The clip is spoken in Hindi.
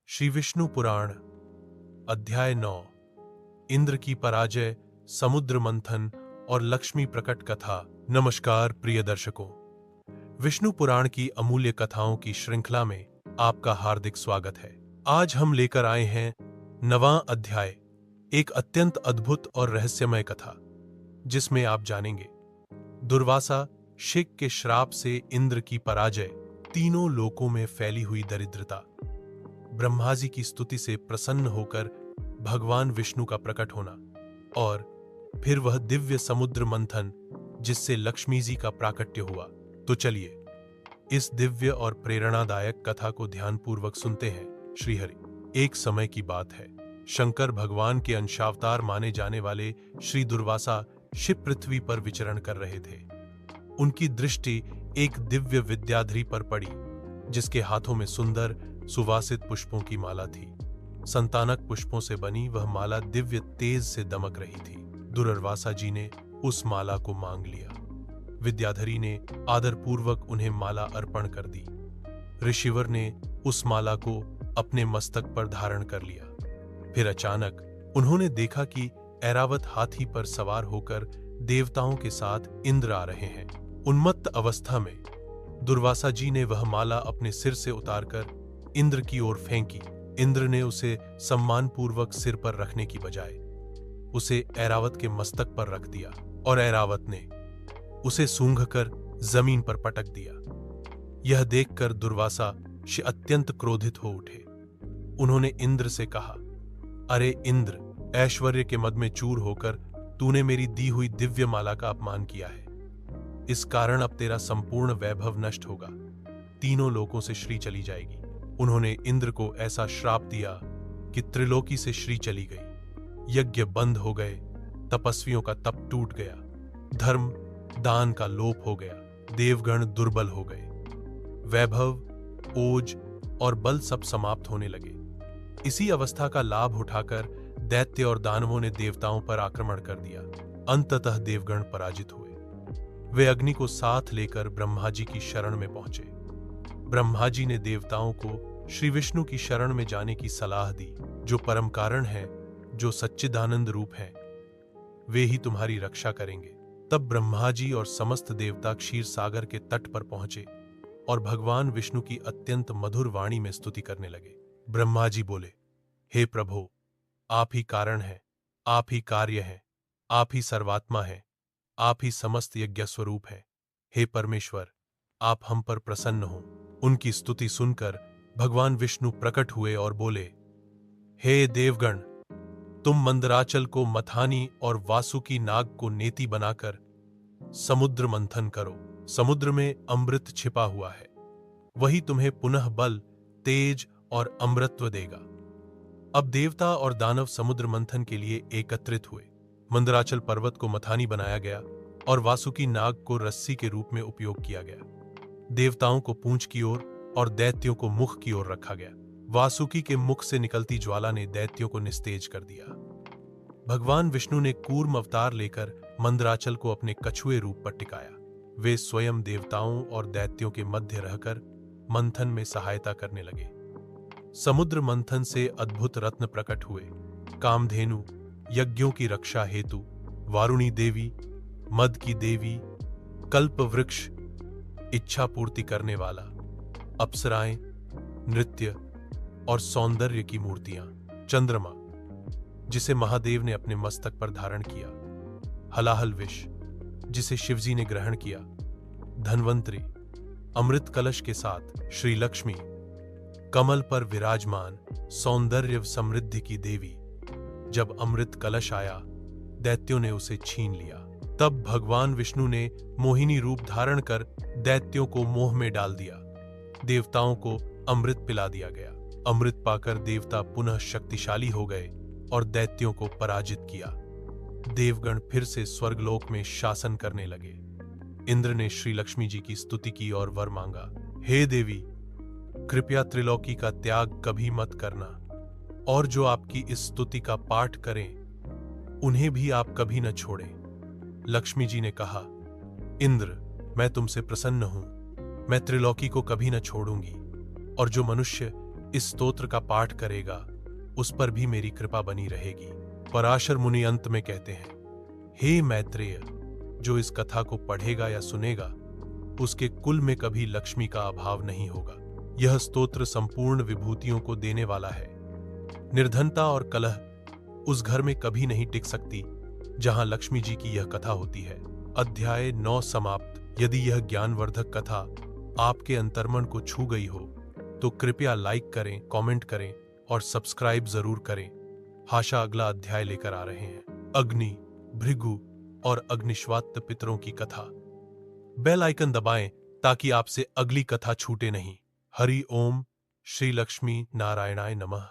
श्री विष्णु पुराण अध्याय 9 इंद्र की पराजय, समुद्र मंथन और लक्ष्मी प्रकट कथा। नमस्कार प्रिय दर्शकों, विष्णु पुराण की अमूल्य कथाओं की श्रृंखला में आपका हार्दिक स्वागत है। आज हम लेकर आए हैं 9वां अध्याय, एक अत्यंत अद्भुत और रहस्यमय कथा जिसमें आप जानेंगे दुर्वासा शिक के श्राप से इंद्र की पराजय, तीनों लोकों में फैली हुई दरिद्रता, ब्रह्मा जी की स्तुति से प्रसन्न होकर भगवान विष्णु का प्रकट होना और फिर वह दिव्य समुद्र मंथन जिससे लक्ष्मी जी का प्राकट्य हुआ। तो चलिए इस दिव्य और प्रेरणादायक कथा को ध्यानपूर्वक सुनते हैं। श्रीहरि। एक समय की बात है, शंकर भगवान के अंशावतार माने जाने वाले श्री दुर्वासा शिव पृथ्वी पर विचरण कर रहे थे। उनकी दृष्टि एक दिव्य विद्याधरी पर पड़ी जिसके हाथों में सुंदर सुवासित पुष्पों की माला थी। संतानक पुष्पों से बनी वह माला दिव्य तेज से दमक रही थी। दुर्वासा जी ने उस माला को मांग लिया। विद्याधरी ने आदरपूर्वक उन्हें माला अर्पण कर दी। ऋषिवर ने उस माला को अपने मस्तक पर धारण कर लिया। फिर अचानक उन्होंने देखा कि ऐरावत हाथी पर सवार होकर देवताओं के साथ इंद्र आ रहे हैं। उन्मत्त अवस्था में दुर्वासा जी ने वह माला अपने सिर से उतारकर इंद्र की ओर फेंकी। इंद्र ने उसे सम्मानपूर्वक सिर पर रखने की बजाय उसे ऐरावत के मस्तक पर रख दिया और ऐरावत ने उसे सूंघकर जमीन पर पटक दिया। यह देखकर दुर्वासा अत्यंत क्रोधित हो उठे। उन्होंने इंद्र से कहा, अरे इंद्र, ऐश्वर्य के मद में चूर होकर तूने मेरी दी हुई दिव्य माला का अपमान किया है। इस कारण अब तेरा संपूर्ण वैभव नष्ट होगा, तीनों लोकों से श्री चली जाएगी। उन्होंने इंद्र को ऐसा श्राप दिया कि त्रिलोकी से श्री चली गई। यज्ञ बंद हो गए, तपस्वियों का तप टूट गया, धर्म दान का लोप हो गया, देवगण दुर्बल हो गए, वैभव, ओज और बल सब समाप्त होने लगे। इसी अवस्था का लाभ उठाकर दैत्य और दानवों ने देवताओं पर आक्रमण कर दिया। अंततः देवगण पराजित हुए। वे अग्नि को साथ लेकर ब्रह्मा जी की शरण में पहुंचे। ब्रह्मा जी ने देवताओं को श्री विष्णु की शरण में जाने की सलाह दी, जो परम कारण है, जो सच्चिदानंद रूप हैं। वे ही तुम्हारी रक्षा करेंगे। तब ब्रह्मा जी और समस्त देवता क्षीर सागर के तट पर पहुंचे और भगवान विष्णु की अत्यंत मधुर वाणी में स्तुति करने लगे। ब्रह्मा जी बोले, हे प्रभो, आप ही कारण हैं, आप ही कार्य हैं, आप ही सर्वात्मा हैं, आप ही समस्त यज्ञ स्वरूप हैं। हे परमेश्वर, आप हम पर प्रसन्न हो। उनकी स्तुति सुनकर भगवान विष्णु प्रकट हुए और बोले, हे देवगण, तुम मंदराचल को मथानी और वासुकी नाग को नेति बनाकर समुद्र मंथन करो। समुद्र में अमृत छिपा हुआ है, वही तुम्हें पुनः बल, तेज और अमृतत्व देगा। अब देवता और दानव समुद्र मंथन के लिए एकत्रित हुए। मंदराचल पर्वत को मथानी बनाया गया और वासुकी नाग को रस्सी के रूप में उपयोग किया गया। देवताओं को पूंछ की ओर और दैत्यों को मुख की ओर रखा गया। वासुकी के मुख से निकलती ज्वाला ने दैत्यों को निस्तेज कर दिया। भगवान विष्णु ने कूर्म अवतार लेकर मंदराचल को अपने कछुए रूप पर टिकाया। वे स्वयं देवताओं और दैत्यों के मध्य रहकर मंथन में सहायता करने लगे। समुद्र मंथन से अद्भुत रत्न प्रकट हुए। कामधेनु, यज्ञों की रक्षा हेतु वारुणी देवी, मद की देवी, कल्प वृक्ष, इच्छा पूर्ति करने वाला, अप्सराएं, नृत्य और सौंदर्य की मूर्तियां, चंद्रमा जिसे महादेव ने अपने मस्तक पर धारण किया, हलाहल विष जिसे शिवजी ने ग्रहण किया, धन्वंतरी, अमृत कलश के साथ श्री लक्ष्मी, कमल पर विराजमान सौंदर्य समृद्धि की देवी। जब अमृत कलश आया, दैत्यों ने उसे छीन लिया। तब भगवान विष्णु ने मोहिनी रूप धारण कर दैत्यों को मोह में डाल दिया। देवताओं को अमृत पिला दिया गया। अमृत पाकर देवता पुनः शक्तिशाली हो गए और दैत्यों को पराजित किया। देवगण फिर से स्वर्गलोक में शासन करने लगे। इंद्र ने श्री लक्ष्मी जी की स्तुति की और वर मांगा, हे देवी, कृपया त्रिलोकी का त्याग कभी मत करना, और जो आपकी इस स्तुति का पाठ करें उन्हें भी आप कभी न छोड़ें। लक्ष्मी जी ने कहा, इंद्र, मैं तुमसे प्रसन्न हूं, मैं त्रिलोकी को कभी न छोड़ूंगी, और जो मनुष्य इस स्तोत्र का पाठ करेगा उस पर भी मेरी कृपा बनी रहेगी। पराशर मुनि अंत में कहते हैं, हे मैत्रेय, जो इस कथा को पढ़ेगा या सुनेगा उसके कुल में कभी लक्ष्मी का अभाव नहीं होगा। यह स्तोत्र संपूर्ण विभूतियों को देने वाला है। निर्धनता और कलह उस घर में कभी नहीं टिक सकती जहां लक्ष्मी जी की यह कथा होती है। अध्याय 9 समाप्त। यदि यह ज्ञानवर्धक कथा आपके अंतर्मन को छू गई हो तो कृपया लाइक करें, कमेंट करें और सब्सक्राइब जरूर करें। आशा अगला अध्याय लेकर आ रहे हैं अग्नि, भृगु और अग्निश्वात्त पितरों की कथा। बेल आइकन दबाएं ताकि आपसे अगली कथा छूटे नहीं। हरि ओम। श्री लक्ष्मी नारायणाय नमः।